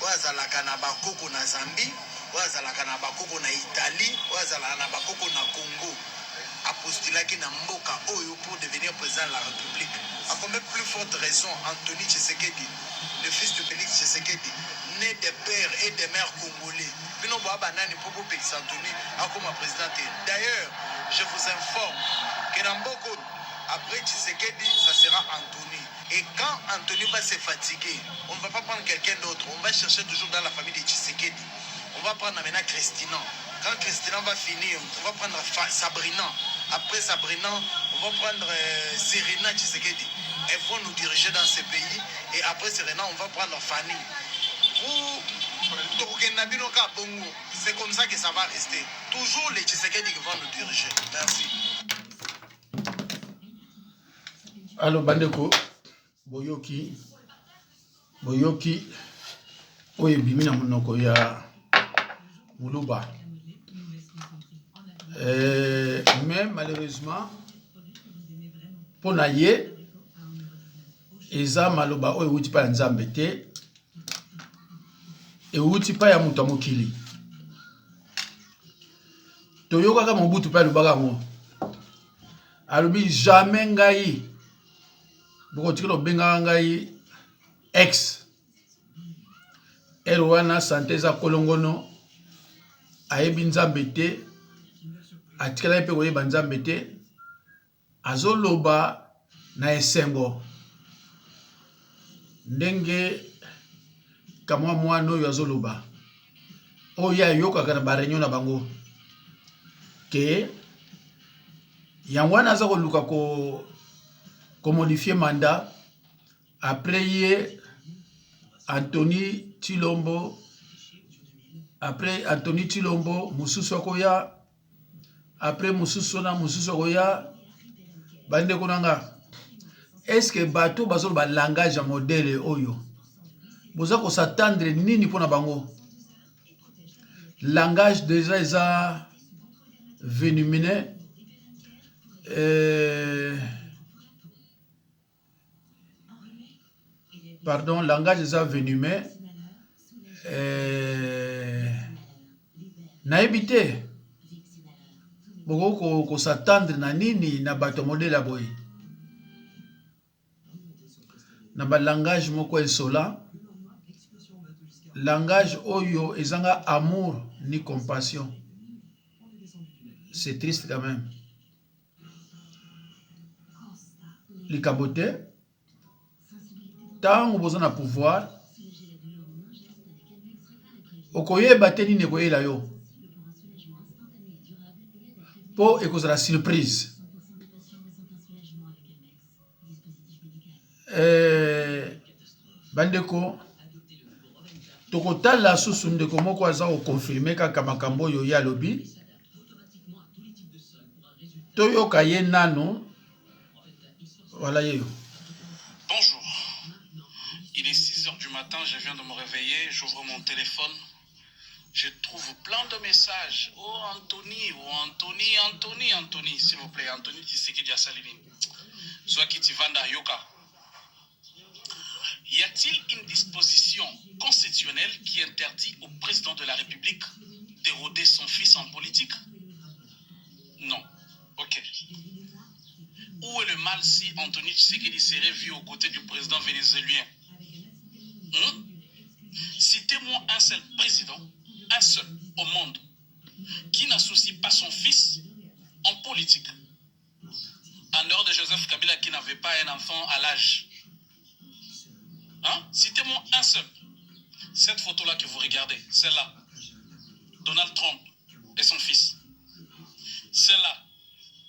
Wazalaka na bakoko na Zambie, wazalaka na bakoko na Italie, wazalaka na bakoko na Congo. Apostolaki na mboka oyo pour devenir président de la République. À combien plus forte raison Anthony Tshisekedi, le fils de Félix Tshisekedi, né des pères et des mères congolais. Bino baba nani popo Félix Anthony comme président. D'ailleurs, je vous informe que dans beaucoup après Tshisekedi, ça sera Anthony. Et quand Anthony va se fatiguer, on ne va pas prendre quelqu'un d'autre. On va chercher toujours dans la famille de Tshisekedi. On va prendre maintenant Christina. Quand Christina va finir, on va prendre Sabrina. Après Sabrina, on va prendre Serena Tshisekedi. Elles vont nous diriger dans ce pays. Et après Serena, on va prendre Fanny. C'est comme ça que ça va rester. Toujours les Tshisekedi qui vont nous diriger. Merci. Allo Bandeko, Boyoki, Oye Bimina Monoko ya Moulouba. Mais malheureusement, pour naïe, Eza Maloba Oye Outi pa Nzambete, et Outi pa ya Mutamokili. Toyoka ka Mobutu pa Lubaga mo. Alubi jamais ngai. Boko tikelo benga ngai ex. Erwana Santeza Kolongono. Ayebi Nzambete. Atikela epe koyeba Nzambete. Azoloba na esengo. Ndenge kamwa mwano yo azoloba. Oya yoka kana barenyo na bango. Que Yangwana Zako Luka ko modifier mandat après Anthony Chilombo Mususu Koya après Mususu Koya bande konanga. Est-ce que bateau bazol ba langage à modèle oyo boza ko s'attendre nini pona bango langage déjà eza venimine pardon, langage eza venimé na ebité boko ko s'attendre na nini na bato modèle boy na ba langage moko esola langage oyo ezanga amour ni compassion. C'est triste quand même. Les cabotés, tant que vous avez pouvoir, okoye bateni ne koye la yo. Pour écouter la surprise. Bandeko, tokotala susu ndeko moko aza ko confirmer kaka makambo yo ya lobi. Toyo kaye nano. Voilà. Bonjour. Il est 6 h du matin, je viens de me réveiller, j'ouvre mon téléphone. Je trouve plein de messages. Oh Anthony, Anthony, s'il vous plaît, Anthony Tshisekedi Asalini. Soit qui Tivanda Yoka. Y a-t-il une disposition constitutionnelle qui interdit au président de la République d'éroder son fils en politique? Non. Ok. Où est le mal si Anthony Tshisekedi serait vu aux côtés du président vénézuélien? Citez-moi un seul président, un seul au monde, qui n'associe pas son fils en politique. En dehors de Joseph Kabila qui n'avait pas un enfant à l'âge. Citez-moi un seul. Cette photo-là que vous regardez, celle-là, Donald Trump et son fils. Celle-là,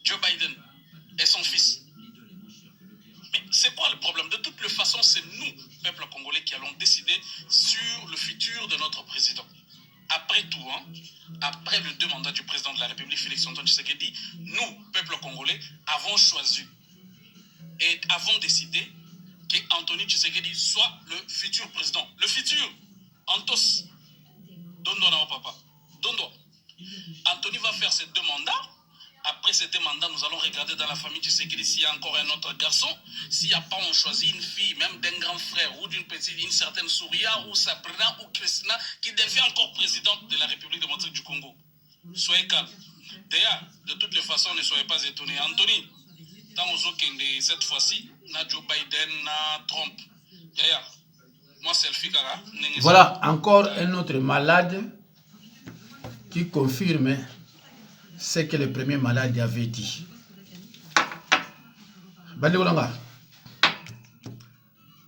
Joe Biden et son fils. Mais c'est quoi le problème? De toutes les façons, c'est nous, peuple congolais, qui allons décider sur le futur de notre président. Après tout, après le 2 mandats du président de la République, Félix Antoine Tshisekedi, nous, peuple congolais, avons choisi et avons décidé qu'Anthony Tshisekedi soit le futur président. Le futur, Antos, donne-toi papa, donne-toi. Anthony va faire ses 2 mandats. Après cet mandat, nous allons regarder dans la famille Tshisekedi s'il y a encore un autre garçon. S'il n'y a pas, on choisit une fille, même d'un grand frère ou d'une petite, une certaine Souria ou Sabrina ou Christina qui devient encore présidente de la République démocratique du Congo. Soyez calme. D'ailleurs, de toutes les façons, ne soyez pas étonnés. Anthony, tant aux autres cette fois-ci, na Joe Biden, na Trump. D'ailleurs, moi, selfie, cara. Voilà, encore un autre malade qui confirme ce que le premier malade avait dit. Bande kolanga.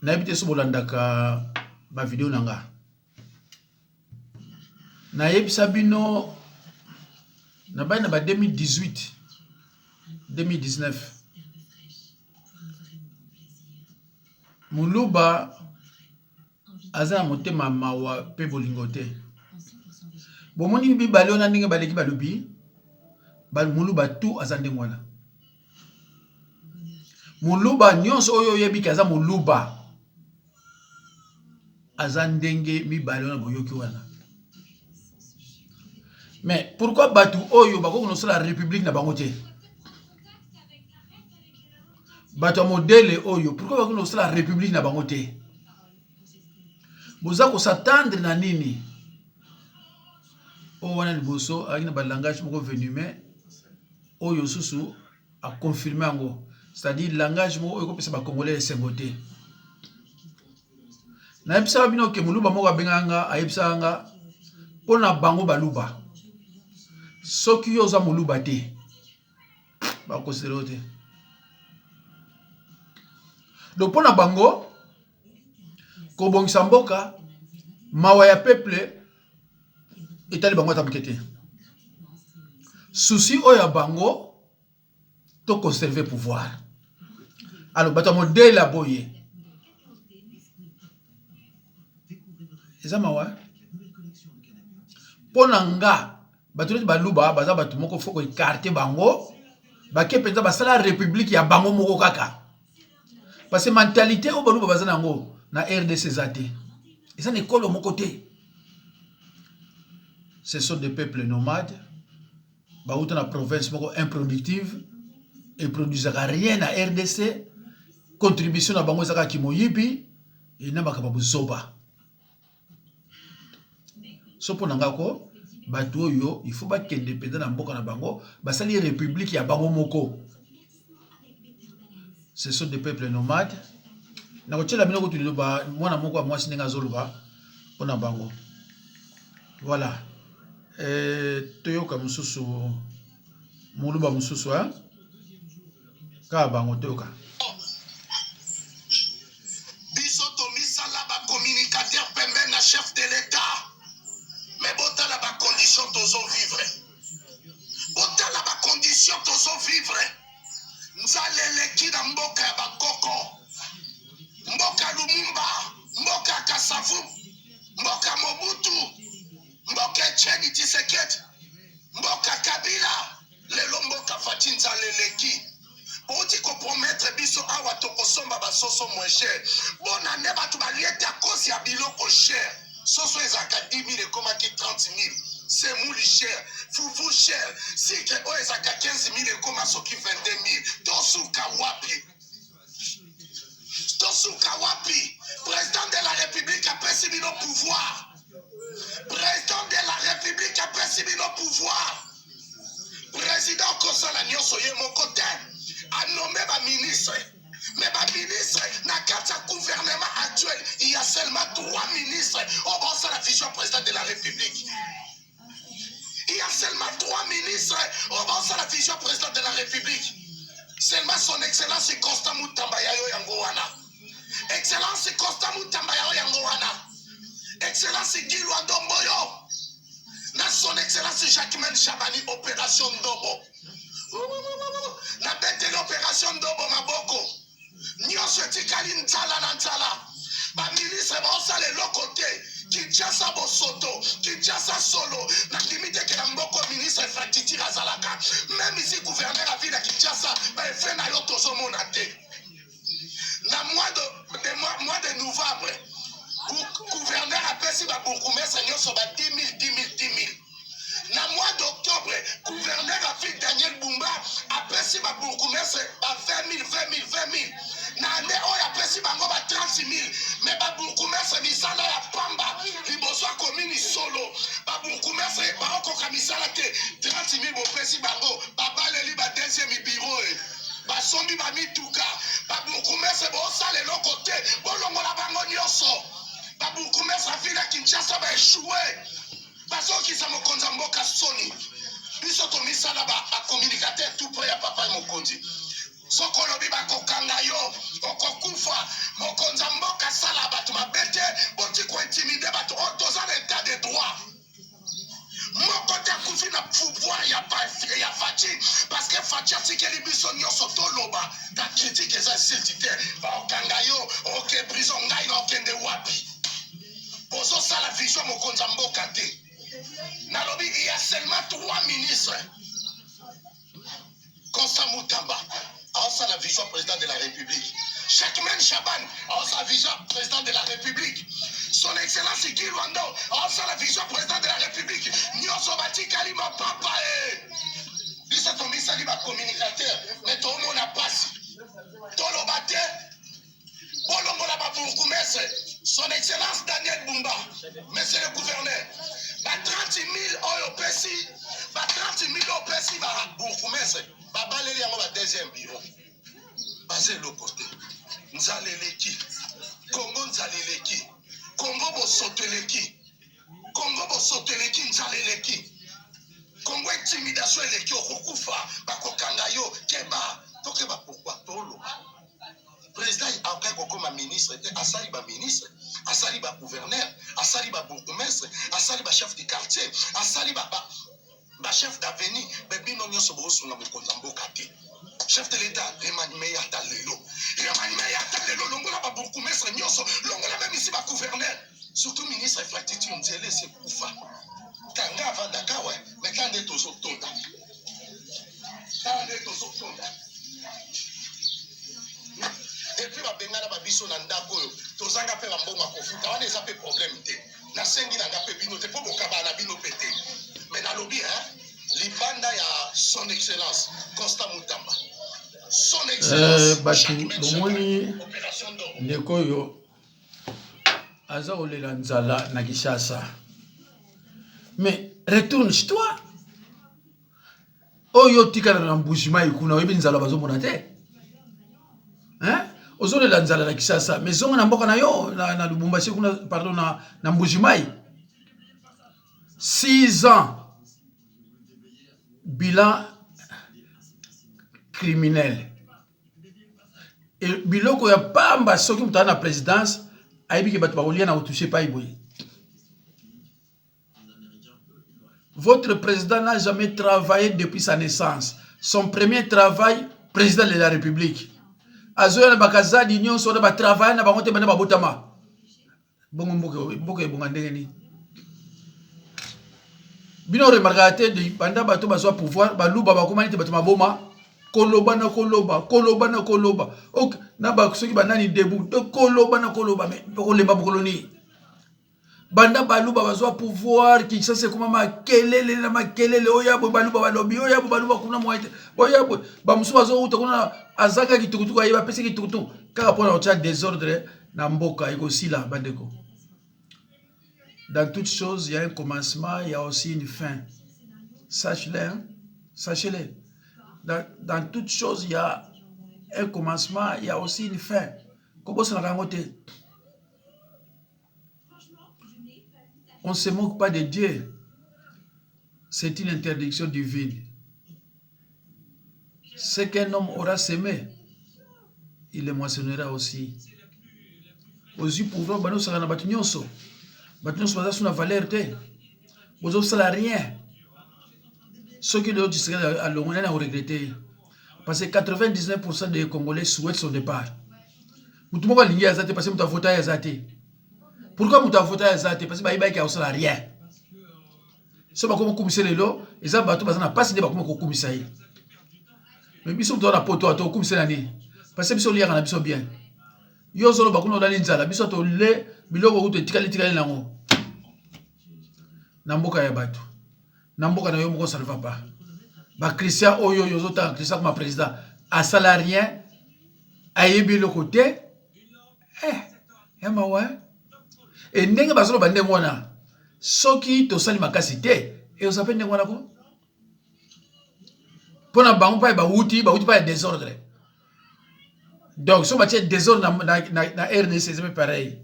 Na ebite so bolandaka ba vidéo nanga. Na yebisa bino na ba 2018 2019 Muluba aza motema mawa pe bolingo te. Bomoni bibale ona ndenge baleki balobi Muluba tout aza ndenge wana. Muluba nyonso oyo yebiki aza Muluba aza ndenge mibale ona boyoki wana. Mais pourquoi batu oyo bako no la république na bango te? Batu modèle oyo pourquoi bako no la république na bango te? Boza ko s'attendre na nini? O wana liboso avec na langage moko venimé oyo susu a confirmer ngo, c'est-à-dire langage moko oyo ko pesa ba congolais sengote. Na yebisa bino ke Muluba moko abenganga ayebisa nga pona bango baluba. Soki yo za Muluba te ba considérer te. Donc pona bango ko bongisa mboka mawa ya peuple etali bango tamkete. Souci oya bango to conserver pouvoir. Alors bato modèle la boye. Eza mawa pona nga bato neti baluba baza bato moko foko écarter bango bake penza basala république ya bango moko kaka. Parce que mentalité o baluba baza nango na RDC zate. Eza na école moko te. Ce sont des peuples nomades. Baouta na province moko improductive et produisent rien à RDC. Contribution na bango zaka kimoyibi et na bakababu zoba. Sopo nangako bato yo il faut pas qu'indépendant na mboka na bango basali république ya bango moko. Ce sont des peuples nomades. Na ko tshela bino ko tuliloba mwana moko wa mwasi ndenge azoloba pona bango. Voilà. Toyoka mususu Muluba mususu hein. Ka bango toyoka. Biso to misala ba communicateur pembe na chef de l'état. Mais bota la ba condition tozo vivre. Bota la ba condition tozo vivre. Nzalele ki na mboka ya bakoko. Mboka Lumumba, mboka Kasavu, mboka Mobutu, mboka Etienne Tshisekedi, mboka Kabila, lelo mboka Fatin Nzaleleki. Boti compromettre biso awa to kosomba basoso moins cher. Bona ne batu baliete akosi ya biloko cher. Soso ezaka 10 000 ekomaki 30 000. C'est mouli cher, foufou cher. Si que o ezaka 15 000 ekoma soki 22 000. Tosuka wapi. Tosuka wapi. Président de la République a pris bino pouvoir. Président de la République a pris bino pouvoir. Président Kosala Nyoso ye mon côté a nommé ma ministre. Mais ma ministre, dans le gouvernement actuel, il y a seulement 3 ministres au bon de la vision président de la République. Il y a seulement 3 ministres au bon de la vision président de la République. Seulement son excellence Constant Mutambayayo Yangowana. Excellence Constant Mutambayayo Yangowana. Excellence Guy Luandomboyo. Na son excellence Jacquemin Chabani, opération Ndobo. Na bête l'opération Ndobo Maboko. Nyonso tikali ntala na ntala. Ba ministre ba osale lokote. Kinshasa Bosoto, Kinshasa Solo. Na limite ke na mboko ministre Fatiti Razalaka. Même ici gouverneur à ville à Kinshasa, ba fait na yo tozo monate. Na mois de novembre, gouverneur a pesi ba bourgmestre nyonso ba 10 000. Na mois d'octobre, gouverneur Afrique Daniel Bumba a perçu ma bourgmestre à 20 000. Na année où il a perçu ma 30 000. Mais ma bourgmestre misala ya pamba, liboso commune solo. Ma bourgmestre ba okoka misala te 30 000 bo perçu bango. Baba leli ba deuxième bureau. Ba sombi ba mituka. Ba bourgmestre bo sale lo côté. Bolongo la bango nyonso. Ba bourgmestre ville à Kinshasa ba échoué. Baso qui sa mokonza mboka soni. Biso to misala ba a communicateur tout près ya papa mokonzi. Sokolo biba kokanga yo okokufa mokonza mboka sala batu mabete boti ko intimider batu otoza l'état de droit. Moko ta kufi na pouvoir ya Fachi parce que Fachi atikeli biso nyonso toloba ta critique eza siltite ba okanga yo oke prison ngai na okende wapi. Bozo sala vision mokonza mboka te. Nalobi, il y a seulement 3 ministres. Constant Moutamba, à la vision président de la République. Chakmen Chaban, à la vision président de la République. Son Excellence Guy Rwando, à la vision président de la République. Nyonso Bati Kalima Papa. Bisa Tomisa Liba communicateur, mais tout le monde a passé. Tolo Bate, Bolongo la Babourgoumès, son Excellence Daniel Bumba, monsieur le gouverneur. 30 000 au Pessi, 30 000 au Pessi, Bourgoumès, Baba Leli a deuxième bureau. Basé le côté. Nzaleleki, Congo Nzaleleki, Congo Bosoteleki, Congo Bosoteleki Nzaleleki, Congo intimidation eleki Okukufa, Bakokangayo, Keba, Tokeba pourquoi Tolo. Président après comme ministre, Asali ba ministre, Asali ba gouverneur, Asali ba bourgmestre, Asali ba chef de quartier, Asali ba chef d'avenue, bébé non nyoso bo suna mokonza mboka te. Chef de l'État, Emmanuel Yatalelo. Emmanuel Yatalelo, longola ba bourgmestre nyoso, longola même ici ba gouverneur. Surtout ministre infrastructure nzele se kufa. Kanga vandaka ouais, mais quand est au sotonda. Quand est au sotonda. Depuis ma bengana ba biso na ndako yo tozanga pe mbongo kofuta wana eza pe problème te na sengi na ngape bino te po bokaba na bino pete mais na lobi libanda ya son excellence Constant Moutamba son excellence batu bomoni ndeko yo aza olela nzala na Kinshasa mais retourne chez toi oyo tikala na mbushima ikuna oyebi nzala bazomona te hein ozole la nzala na Kinshasa mais zonga na mboka na yo na Lubumbashi kuna pardon na Mbujimai 6 ans bilan criminel et biloko ya pamba soki mutana na présidence aibi ke batu bakolia na otoucher pas iboye. Votre président n'a jamais travaillé depuis sa naissance. Son premier travail, président de la République. Azoya na bakazadi nyonso na ba travail na bangote bana babotama. Bongo mboke bonga ndenge ni. Bino remarquate de banda bato bazwa pouvoir baluba bakomani te bato maboma koloba na koloba. Ok na ba soki banani debout de koloba na koloba mais kolemba bokoloni. Banda baluba bazwa pouvoir qui ça c'est comment makelele na makelele oyabo baluba balobi oyabo baluba kuna moite oyabo ba musu bazo uta kuna azaka kitukutuku ayeba pesi kitukutuku kaka pona ocha désordre na mboka iko sila bandeko. Dans toute chose il y a un commencement, il y a aussi une fin. Sachez-le, hein? Sachez-le. Dans toute chose il y a un commencement, il y a aussi une fin. Comment ça na ngote? On ne se moque pas de Dieu. C'est une interdiction divine. Ce qu'un homme aura semé, il le moissonnera aussi. Aussi pour nous, nous avons battu nyonso. Battu nyonso baza suna valeur te. Bozo sala rien. Ce que les autres seraient à l'ongona na regretter. Parce que 99% des Congolais souhaitent son départ. Mutu moko lingi azate parce que mutu avota azate. Pourquoi vous avez voté à Zate? Parce que vous n'avez rien. Si vous avez commis lelo, les abattus n'ont pas signé pour commis ça. Mais si vous avez un poteau, vous avez commis ça. Parce que vous avez bien. Vous avez un nzala, vous avez le biloko vous avez tika nango. Na mboka ya batu. Namboka na yo moko ça ne va pas. Ba Christian oyo yozota Christian comme président à salarien ayebi le côté yama wa et ndenge basolo bande mwana soki to sali makasi te et on s'appelle ndenge ko pona bango pa ba wuti pa désordre. Donc so ba tie désordre na RDC c'est pareil.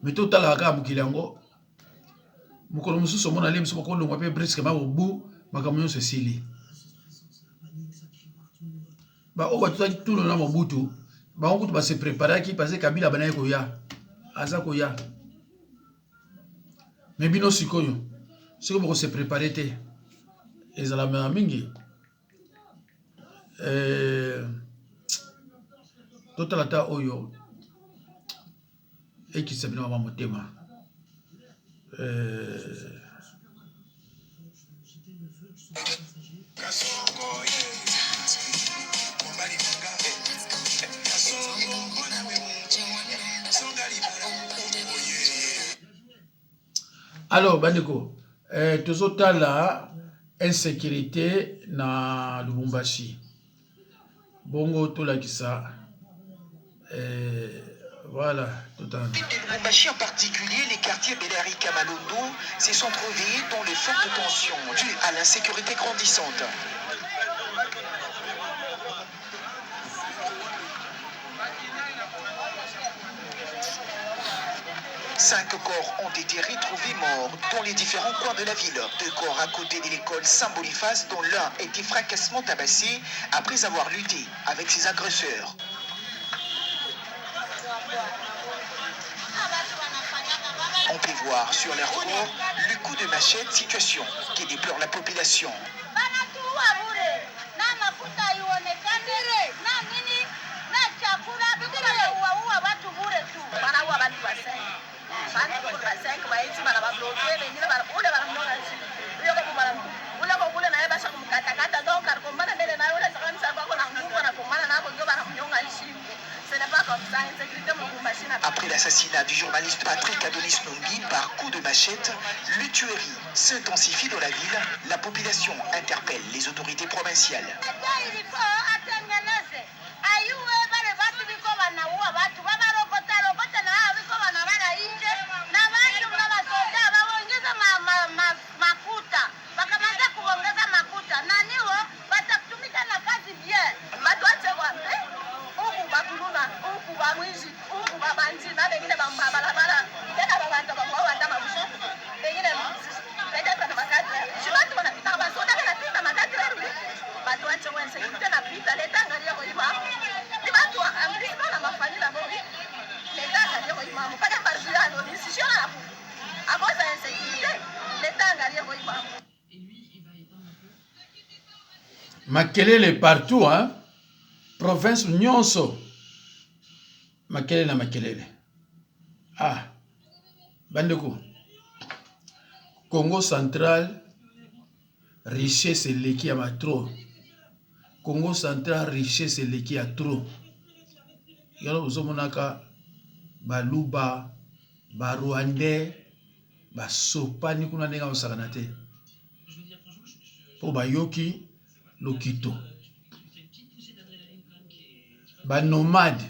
Mais tout à l'heure mukili yango mukolo mususu mona le mususu ko longwa pe presque ma obu makamunyo Cecilie. Ba o ba tout le na mobutu ba on va se préparer qui parce que Kabila banaye ko ya aza ko ya. Mais bino sikoyo siko boko se préparer te ezala mingi total ata oyo et qui se bino ma motema alors bandeko tozotala insécurité na Lubumbashi bongo tolakisa voilà totalement. De Lubumbashi en particulier, les quartiers Belari Kamalondo se sont trouvés dans de fortes tensions dues à l'insécurité grandissante. Cinq corps ont été retrouvés morts dans les différents coins de la ville. 2 corps à côté de l'école Saint-Boniface, dont l'un était fracassement tabassé après avoir lutté avec ses agresseurs. On peut voir sur leur corps le coup de machette, situation qui déplore la population. Après l'assassinat du journaliste Patrick Adonis Nongi par coup de machette, le tuerie s'intensifie dans la ville. La population interpelle les autorités provinciales. Makelele partout, hein? Province nyonso. Makelele na makelele. Ah, bandeko. Congo central, richesse leki ya trop. Congo central, richesse leki ya trop. Yalo uzomonaka baluba, ba Rwandais, ba sopani kuna nenga osakana te. Po bayoki lokito ba nomade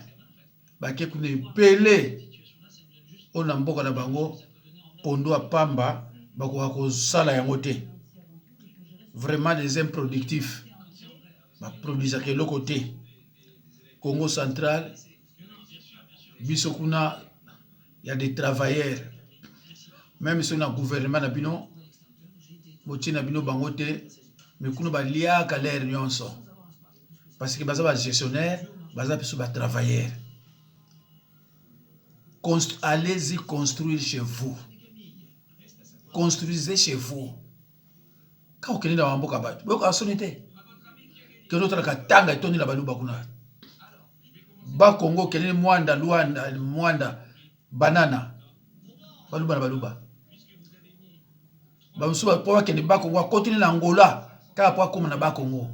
ba ke kune pele ona mboka na bango pondo apamba bako ko sala yango te vraiment des improductifs ba produisa ke lokote Congo central biso kuna y a des travailleurs même si on a gouvernement na bino motina bino bango te. Mais nous avons lié l'air nyonso parce que baza ba gestionnaire baza biso ba travailleur. Allez-y construire chez vous. Construisez chez vous. Quand vous connaissez dans mboka bato boka sonete que notre katanga etoni la baluba kuna ba Congo kenene mwanda luanda mwanda banana baluba na baluba ba musuba po bakende ba Congo continue na Angola kaka po akoma na ba Congo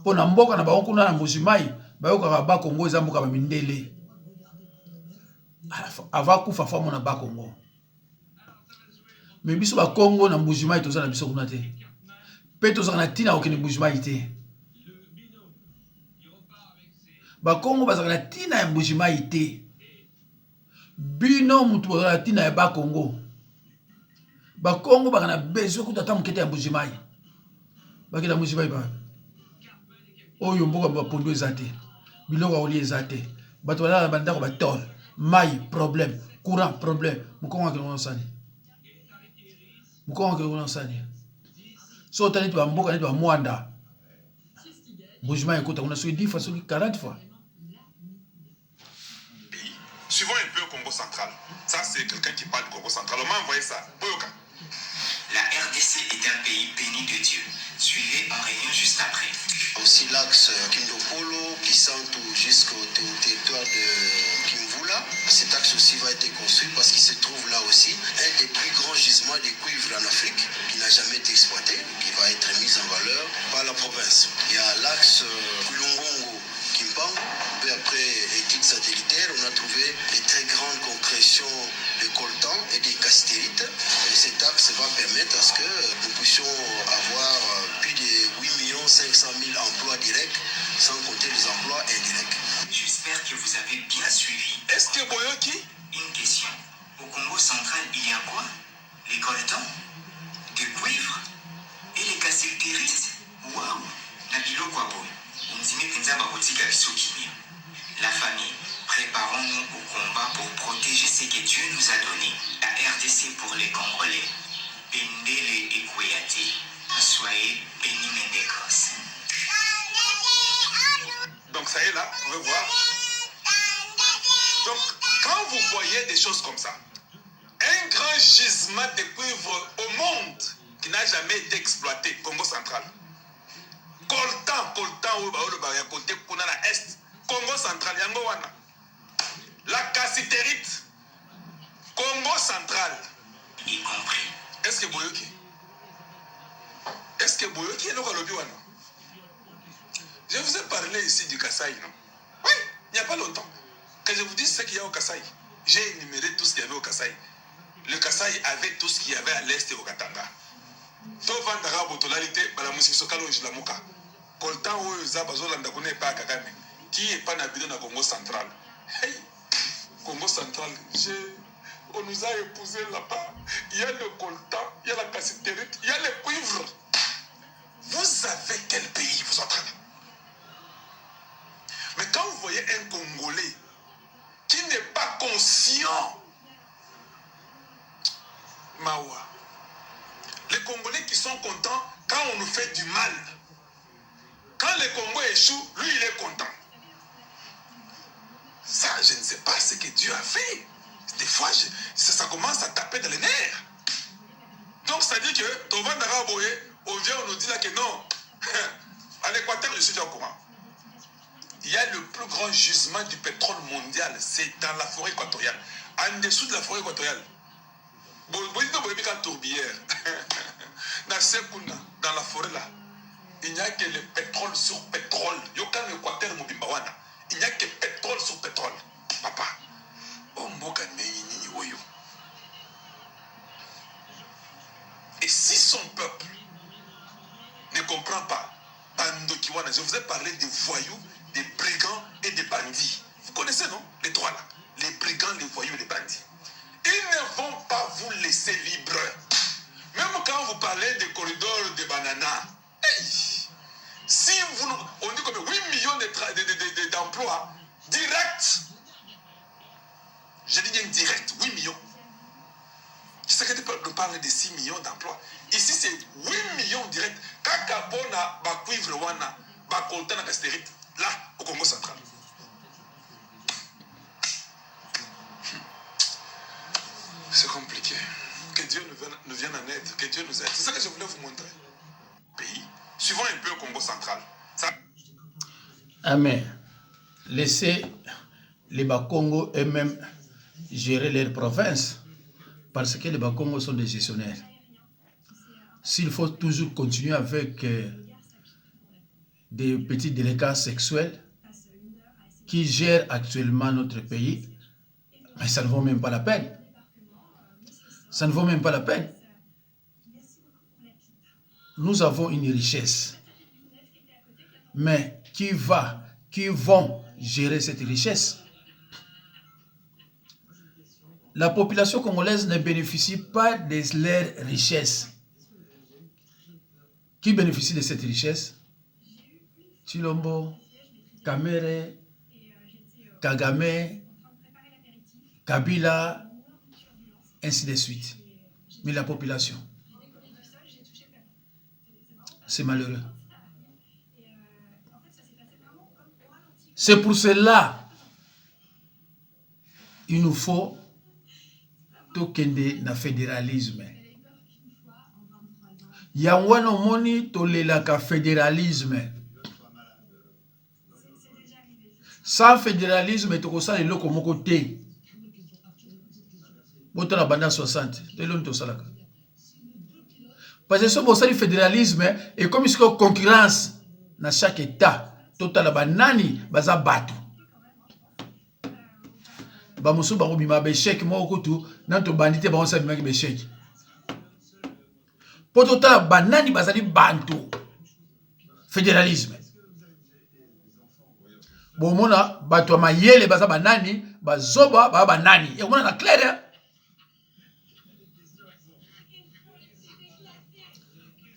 po na mboka na bango kuna na Mbujimai bayokaka ba Congo eza mboka ba mindele ava kufa famo na ba Congo mais biso ba Congo na Mbujimai toza na biso kuna te pe toza na tina okene Mbujimai te ba Congo bazaka na tina ya Mbujimai te bino mutu bazaka na tina ya ba Congo ba Congo baka na besoin kuta ta mukete ya Mbujimai bakela Mbujimai ba oyo mboka ba pondo ezate biloko oli ezate bato balala bandako ba tol mai problème courant problème mukongo akelo sani mukongo akelo sani so tani tu mboka ni tu mwanda Mbujimai ekota kuna so 10 fois so 40 fois. Suivons un peu le Congo central. Ça, c'est quelqu'un qui parle du Congo central. On m'a envoyé ça. Boyoka. La RDC est un pays béni de Dieu. Suivez en réunion juste après. Aussi l'axe Kindopolo qui s'entoure jusqu'au territoire de Kimvula. Cet axe aussi va être construit parce qu'il se trouve là aussi un des plus grands gisements de cuivre en Afrique qui n'a jamais été exploité, qui va être mis en valeur par la province. Il y a l'axe Kulungongo Kimpango. Peu après études satellitaires, on a trouvé des très grandes concrétions de coltan et des castérites. Et cet axe va permettre à ce que nous puissions avoir plus de 8 500 000 emplois directs, sans compter les emplois indirects. J'espère que vous avez bien suivi. Est-ce que Boyoki? Une question. Au Congo central, il y a quoi? Les coltans, des cuivres et les castérites. Waouh! Nabilo Kwabo. La famille, préparons-nous au combat pour protéger ce que Dieu nous a donné. La RDC pour les Congolais. Pendele et Kouyaté. Soyez bénis Mendekos. Donc ça y est là, vous pouvez voir. Donc quand vous voyez des choses comme ça, un grand gisement de cuivre au monde qui n'a jamais été exploité, Congo central. Coltan, côté kuna na est, Congo central, yango wana. La cassiterite, Congo central. Y compris. Est-ce que Boyoki? Est-ce que Boyoki est le wana? Je vous ai parlé ici du Kasaï, non? Oui, il n'y a pas longtemps. Que je vous dise ce qu'il y a au Kasaï. J'ai énuméré tout ce qu'il y avait au Kasaï. Le Kasaï avait tout ce qu'il y avait à l'est et au Katanga. To vandara botolalité bala musiso kalo jilamuka. Coltan oyo za bazolanda kone pa kakane. Qui est pas nabido na Congo central. Hey, Congo central, on nous a épousé là-bas. Il y a le coltan, il y a la cassiterite, il y a le cuivre. Vous avez quel pays vous êtes? Mais quand vous voyez un Congolais qui n'est pas conscient, Mawa, les Congolais qui sont contents quand on nous fait du mal. Quand le Congo échoue, lui il est content. Ça, je ne sais pas ce que Dieu a fait. Des fois, ça commence à taper dans les nerfs. Donc, ça dit que Tovan Daraboye, on vient, on nous dit là que non. À l'Équateur, je suis déjà au courant. Il y a le plus grand gisement du pétrole mondial, c'est dans la forêt équatoriale. En dessous de la forêt équatoriale. Tourbière. Dans la forêt là, il n'y a que le pétrole sur pétrole. Yokan Équateur Mobimbawana. Il n'y a que pétrole sur pétrole. Papa. Oh Moka Meini Oyo. Et si son peuple ne comprend pas, Bandokiwana, je vous ai parlé des voyous, des brigands et des bandits. Vous connaissez, non? Les trois là. Les brigands, les voyous, les bandits. Ils ne vont pas vous laisser libre. Même quand vous parlez des corridors de bananas, hey, si vous, on dit comme 8 millions d'emplois directs. Je dis bien direct, 8 millions. Je sais que tu peux parler de 6 millions d'emplois. Ici, c'est 8 millions directs. Kakabona, Bakuivre, Wana, Bakolta, Nakastérite, là, au Congo central. C'est compliqué. Que Dieu nous vienne en aide, que Dieu nous aide. C'est ça que je voulais vous montrer. Pays. Suivons un peu le Congo central. Ça... Amen. Laissez les Bakongo eux-mêmes gérer leur province. Parce que les Bakongo sont des gestionnaires. S'il faut toujours continuer avec des petits délinquants sexuels qui gèrent actuellement notre pays, mais ça ne vaut même pas la peine. Ça ne vaut même pas la peine. nous avons une richesse. Mais qui vont gérer cette richesse? La population congolaise ne bénéficie pas de leur richesse. Qui bénéficie de cette richesse? Chilombo, Kamere, Kagame, Kabila, ainsi de suite. Mais la population, c'est malheureux. C'est pour cela il nous faut tokende na fédéralisme. Yangwana moni tolelaka fédéralisme. Sans fédéralisme, tokosala eloko moko te. Boto na banda 60, telo ntosalaka. Parce que ce bosali fédéralisme est comme si une concurrence dans chaque état. Total banani baza batu. Ba musu bango bima be chèque mo okutu nanto bandité bango sa bima be chèque. Po total banani bazali bantu. Fédéralisme. Bon mona batu mayele baza banani bazoba ba banani. Et mona na clair.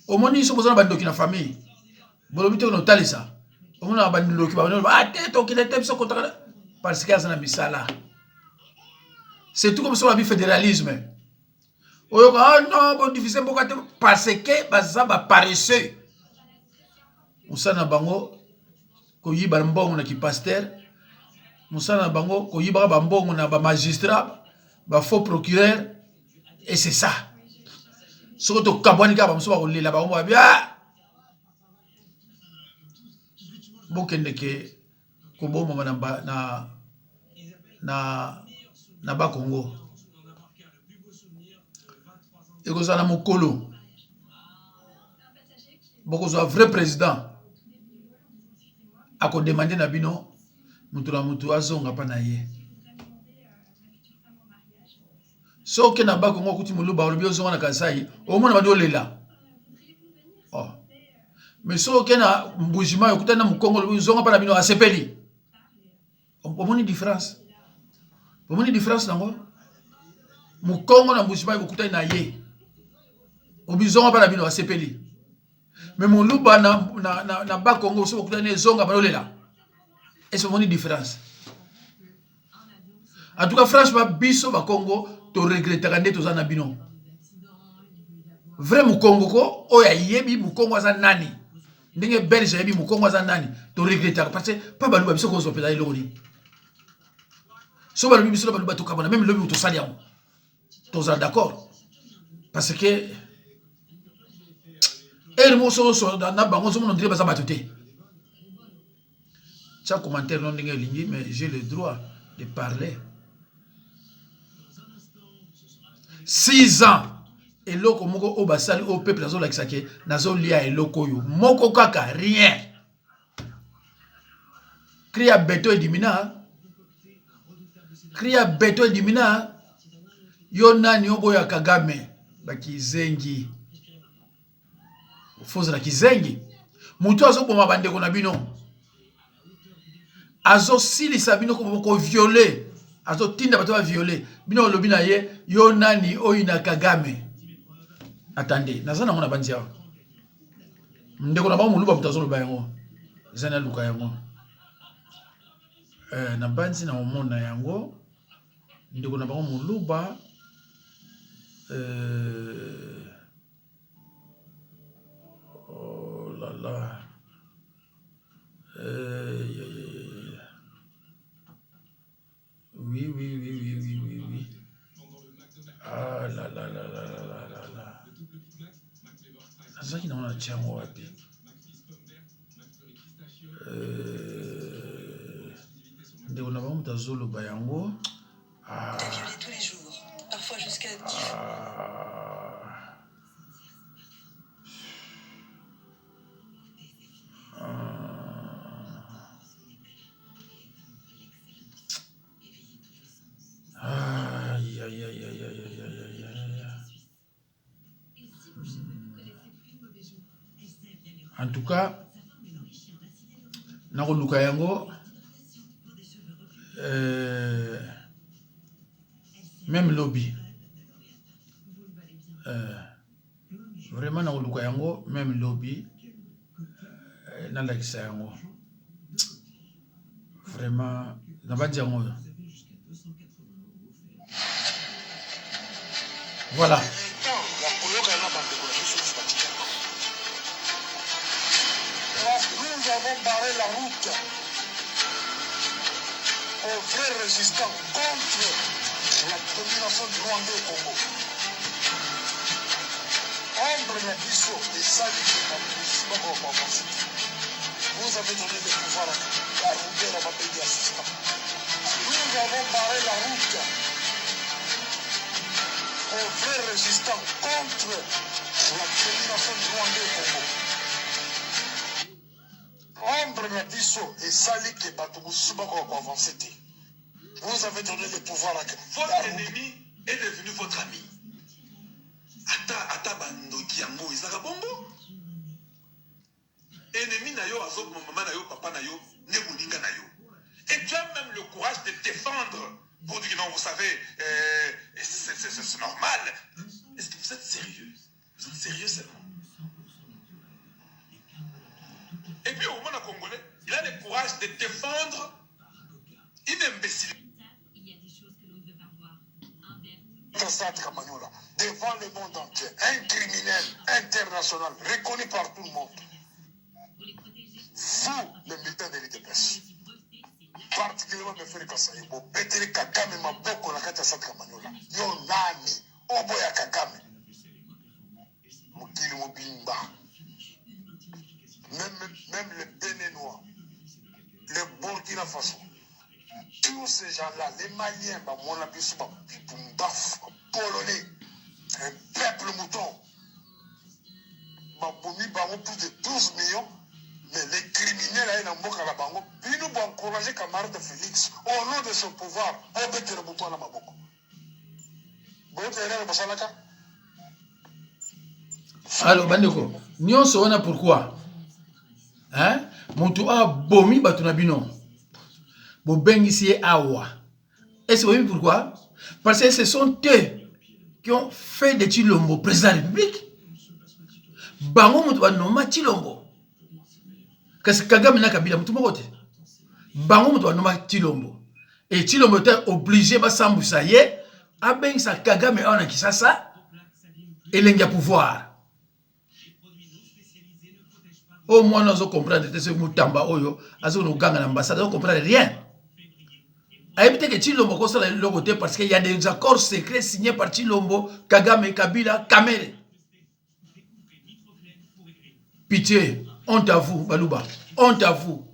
Au moins, ils sont besoin de la famille. Parce que c'est tout comme ça le fédéralisme. Oh non, bon difficile parce que bazaba paresseux. Musana bango ko yiba mbongo na ki pasteur. Musana bango ko yiba ba mbongo na ba magistrat, ba faux procureur et c'est ça. Surtout kabwani ka ba muso ba kolela ba mo bia. Bokende ke ko bo mama na ba Congo. Et que ça na mokolo. Boko so vrai président. Ako demander na bino mutu na mutu azonga pa na ye. So ke na ba Congo kuti muluba olobi ozonga na Kasai, o mona ba dolela. Oh. Mais so ke na mbujima yokuta na mukongo olobi ozonga pa na bino asepeli. O moni différence. O moni différence nango. Mukongo na mbujima yokuta na ye. Obizonga pa na bino asepeli. Mais mon louba na ba Congo so okuta ne zonga ba dolela. Est-ce que différence? En tout cas, franchement, biso ba Congo to regrette kande to zana bino. Vrai mu Congo ko oya yebi mu Congo za nani. Ndenge Belge yebi mu Congo za nani. To regrette parce que pas baluba biso ko so pela ilori. So baluba biso baluba to kabona même lobi to sali yango. To za d'accord. Parce que et mo so na bango so mo ndire ba za batoté. Chaque commentaire non ndenge lingi mais j'ai le droit de parler. 6 ans et loko moko o basali au peuple nazo la kisake nazo lia et loko yo moko kaka rien. Cria beto et dimina. Cria beto et dimina. Yo nani obo ya Kagame bakizengi. Foza la kizengi. Mutu azo boma bande ko na bino. Azo sili sabino ko violer. Azo tinda bato va violer. Bino lobi na ye yo nani oyina Kagame. Attendez, nazana mona bandia. Ndeko na ba muluba mutazo loba yango. Zana luka yango. Na banzi na omona yango. Ndeko na ba muluba oh là là. Oui. Ah là là. Azaki na ona tiango wapi. Ndeko na ba mutazo bayango. Violé tous les jours, parfois jusqu'à 10 fois. En tout cas, nakoluka yango même lobby. Vraiment nakoluka yango même lobby. Nalakisa yango. Vraiment nabandi yango. Voilà. Nous avons barré la route aux vrais résistants contre la domination du Rwanda au Congo. Ombre la biso et salut vous avez donné le pouvoir à Roubaix à Mapédi assistant. Nous avons barré la route aux vrais résistants contre la domination du Rwanda au Congo. Ombre la biso et sali que avancer. Vous avez donné le pouvoir à votre ennemi est devenu votre ami. Ata bandoki yango ezaka bongo. Ennemi na yo azok maman na yo papa na yo ne bolinga na yo. Et tu as même le courage de défendre pour dire non vous savez c'est normal. Est-ce que vous êtes sérieux? Vous êtes sérieux seulement? Et puis au monde congolais, il a le courage de défendre une imbécile. Devant le monde entier, un criminel international reconnu par tout le monde. Vous, les militaires de l'IDPS, particulièrement M. Kasaï, vous pétez Kagame Maboko la Kata Sat Kamanyola. Yo nani, Oboya Kagame. Mukili Mobimba. Même les Bénénois, les Burkina Faso, tous ces gens-là, les Maliens, Polonais, un peuple mouton, plus de 12 millions, mais les criminels, ils nous vont encourager camarade Félix, au nom de son pouvoir, on peut te rebouter à la Maboko. Alors, Bandeko, nous sommes pourquoi? Hein? Montou a bomi batunabino. Bo bengisi awa. Et c'est pourquoi? Parce que ce sont eux qui ont fait de Chilombo président de la République. Bango montou ba noma Chilombo. Kasi Kagame na Kabila montou mokote. Bango montou ba noma Chilombo. Et Chilombo était obligé ba sambousa ye a bengisa Kagame ona Kisasa et l'enga pouvoir. Au moins, nous allons comprendre que ce Moutamba Oyo, nous gagnons l'ambassade, nous ne comprenons rien. Peut-être que Chilombo est le côté parce qu'il y a des accords secrets signés par Chilombo, Kagame, Kabila, Kamere. Pitié, honte à vous, Balouba, honte à vous.